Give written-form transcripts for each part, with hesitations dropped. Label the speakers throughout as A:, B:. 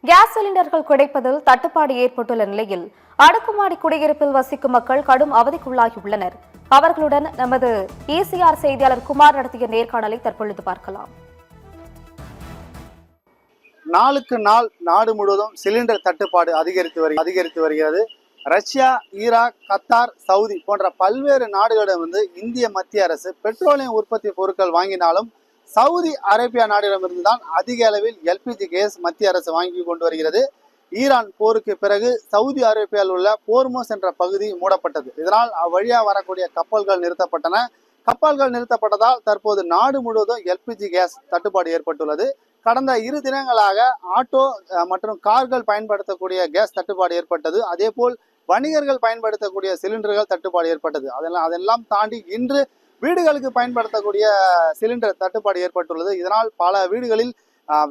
A: Case சிலிண்டர்கள் கிடைப்பதில் தட்டுப்பாடு ஏற்பட்டுள்ள நிலையில் அடுக்குமாடி குடியிருப்பில் வசிக்கும் மக்கள் கடும் அவதிக்குள்ளாகியுள்ளனர். அவர்களுடன் நமது ஈசிஆர் செய்தியாளர் குமார் நடத்திய நேர்காணலை தற்பொழுது பார்க்கலாம்.
B: நாளுக்கு நாள் நாடு முழுவதும் சிலிண்டர் தட்டுப்பாடு அதிகரித்து வருகிறது. ரஷ்யா, ஈராக், கத்தார், சவுதி போன்ற பல்வேறு நாடுகளிடமிருந்து இந்திய மத்திய அரசு பெட்ரோலியம் உற்பத்தி பொருட்கள் வாங்கினாலும் சவுதி அரேபியா நாடிடமிருந்து தான் அதிக அளவில் எல்பிஜி கேஸ் மத்திய அரசு வாங்கி கொண்டு வருகிறது. ஈரான் போருக்கு பிறகு சவுதி அரேபியாவில் உள்ள போர்மோஸ் என்ற பகுதி மூடப்பட்டது. இதனால் அவ்வழியாக வரக்கூடிய கப்பல்கள் நிறுத்தப்பட்டன. கப்பல்கள் நிறுத்தப்பட்டதால் தற்போது நாடு முழுவதும் எல்பிஜி கேஸ் தட்டுப்பாடு ஏற்பட்டுள்ளது. கடந்த 2 தினங்களாக ஆட்டோ மற்றும் கார்கள் பயன்படுத்தக்கூடிய கேஸ் தட்டுப்பாடு ஏற்பட்டது. அதே போல் வணிகர்கள் பயன்படுத்தக்கூடிய சிலிண்டர்கள் தட்டுப்பாடு ஏற்பட்டது. அதெல்லாம் தாண்டி இன்று வீடுகளுக்கு பயன்படுத்தக்கூடிய சிலிண்டர் தட்டுப்பாடு ஏற்பட்டுள்ளது. இதனால் பல வீடுகளில்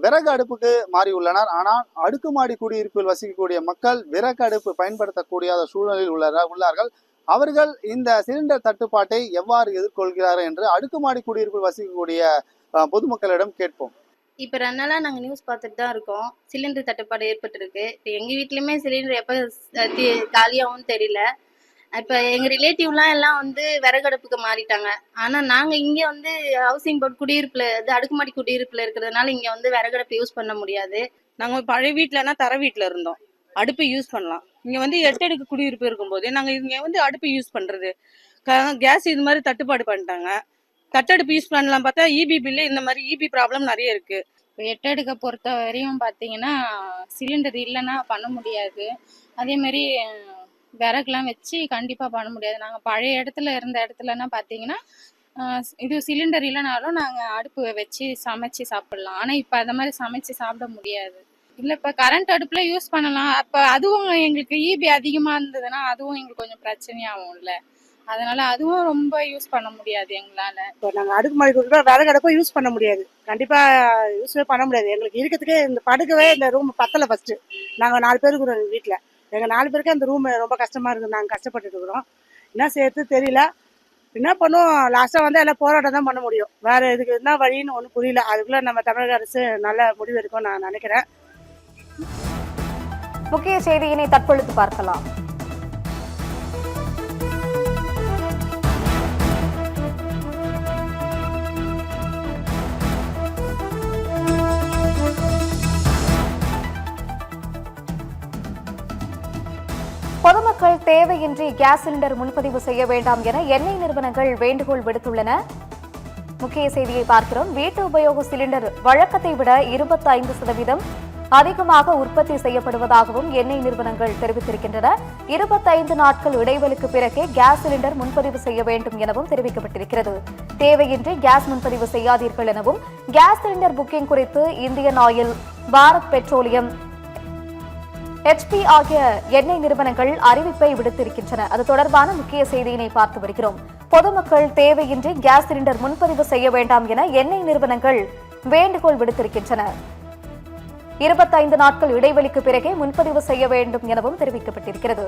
B: விறகு அடுப்புக்கு மாறியுள்ளனர். ஆனால் அடுக்குமாடி குடியிருப்பில் வசிக்கக்கூடிய மக்கள் விறகு அடுப்பு பயன்படுத்தக்கூடிய சூழ்நிலையில் உள்ளார்கள். அவர்கள் இந்த சிலிண்டர் தட்டுப்பாட்டை எவ்வாறு எதிர்கொள்கிறார்கள் என்று அடுக்குமாடி குடியிருப்பில் வசிக்கக்கூடிய பொதுமக்களிடம் கேட்போம்.
C: இப்போ 2 நாளாக நாங்கள் நியூஸ் பார்த்துட்டு தான் இருக்கோம். சிலிண்டர் தட்டுப்பாடு ஏற்பட்டிருக்கு. இப்போ எங்கள் வீட்லேயுமே சிலிண்டர் எப்போ காலியாகவும் தெரியல. இப்போ எங்கள் ரிலேட்டிவ்லாம் எல்லாம் விறகடுப்புக்கு மாறிட்டாங்க. ஆனால் நாங்கள் இங்கே ஹவுசிங் போர்டு குடியிருப்பில் அடுக்குமாடி குடியிருப்பில் இருக்கிறதுனால இங்கே விறகடுப்பு யூஸ் பண்ண முடியாது.
D: நாங்கள் பழைய வீட்டிலனா தர வீட்டில் இருந்தோம். அடுப்பு யூஸ் பண்ணலாம். இங்கே 8 அடுக்கு குடியிருப்பு இருக்கும்போது நாங்கள் இங்கே அடுப்பு யூஸ் பண்ணுறது கேஸ் இது மாதிரி தட்டுப்பாடு பண்ணிட்டாங்க. தட்டடுப்பு யூஸ் பண்ணலாம் பார்த்தா இபி பில்லு இந்த மாதிரி இபி ப்ராப்ளம் நிறைய இருக்கு.
E: இப்போ 8 அடுக்கை பொறுத்த வரையும் பார்த்தீங்கன்னா சிலிண்டர் இல்லைன்னா பண்ண முடியாது. அதே மாதிரி விறகுலாம் வச்சு கண்டிப்பாக பண்ண முடியாது. நாங்கள் பழைய இருந்த இடத்துலன்னா பார்த்தீங்கன்னா இது சிலிண்டர் இல்லைனாலும் நாங்கள் அடுப்பு வச்சு சமைச்சு சாப்பிடலாம். ஆனால் இப்போ அந்த மாதிரி சமைச்சு சாப்பிட முடியாது. இல்லை இப்போ கரண்ட் அடுப்பில் யூஸ் பண்ணலாம். அப்போ அதுவும் எங்களுக்கு இபி அதிகமாக இருந்ததுன்னா அதுவும் எங்களுக்கு கொஞ்சம் பிரச்சனையாகும்ல. அதனால அதுவும் ரொம்ப யூஸ் பண்ண முடியாது எங்களால.
D: இப்போ நாங்கள் அடுக்குமாடி குடியிருப்போம், விறகு அடுப்பும் யூஸ் பண்ண முடியாது. கண்டிப்பா யூஸே பண்ண முடியாது. எங்களுக்கு இருக்கிறதுக்கே இந்த படுக்கவே இந்த ரூம் பத்தலை. ஃபர்ஸ்ட் நாங்கள் 4 பேர் இருக்கிறோம் வீட்டில். எங்கள் 4 பேருக்கு அந்த ரூம் ரொம்ப கஷ்டமா இருக்குது. நாங்கள் கஷ்டப்பட்டுட்டு இருக்கிறோம். என்ன செய்யறது தெரியல. என்ன பண்ணுவோம், லாஸ்ட்டாக எல்லாம் போராட்டம் தான் பண்ண முடியும். வேற இதுக்கு என்ன வழின்னு ஒன்றும் புரியல. அதுக்குள்ள நம்ம தமிழக அரசு நல்ல முடிவு எடுக்கும் நான் நினைக்கிறேன்.
A: முக்கிய செய்தியினை தற்பொழுது பார்க்கலாம். பொதுமக்கள் தேவையின்றி கேஸ் சிலிண்டர் முன்பதிவு செய்ய வேண்டாம் என எண்ணெய் நிறுவனங்கள் வேண்டுகோள் விடுத்துள்ளன. முக்கிய செய்தியை பார்க்கிறோம். வீட்டு உபயோக சிலிண்டர் வழக்கத்தை விட 25% அதிகமாக உற்பத்தி செய்யப்படுவதாகவும் எண்ணெய் நிறுவனங்கள் தெரிவித்திருக்கின்றன. 25 நாட்கள் இடைவெளிக்கு பிறகே கேஸ் சிலிண்டர் முன்பதிவு செய்ய வேண்டும் எனவும் தெரிவிக்கப்பட்டிருக்கிறது. தேவையின்றி கேஸ் முன்பதிவு செய்யாதீர்கள் எனவும் கேஸ் சிலிண்டர் புக்கிங் குறித்து Indian oil, Bharat petroleum, HP ஆகிய எண்ணெய் நிறுவனங்கள் அறிவிப்பை விடுத்திருக்கின்றன. அது தொடர்பான முக்கிய செய்தியினை பார்த்து வருகிறோம். பொதுமக்கள் தேவையின்றி கேஸ் சிலிண்டர் முன்பதிவு செய்ய வேண்டாம் என எண்ணெய் நிறுவனங்கள் வேண்டுகோள் விடுத்திருக்கின்றன. 25 நாட்கள் இடைவெளிக்கு பிறகே முன்பதிவு செய்ய வேண்டும் எனவும் தெரிவிக்கப்பட்டிருக்கிறது.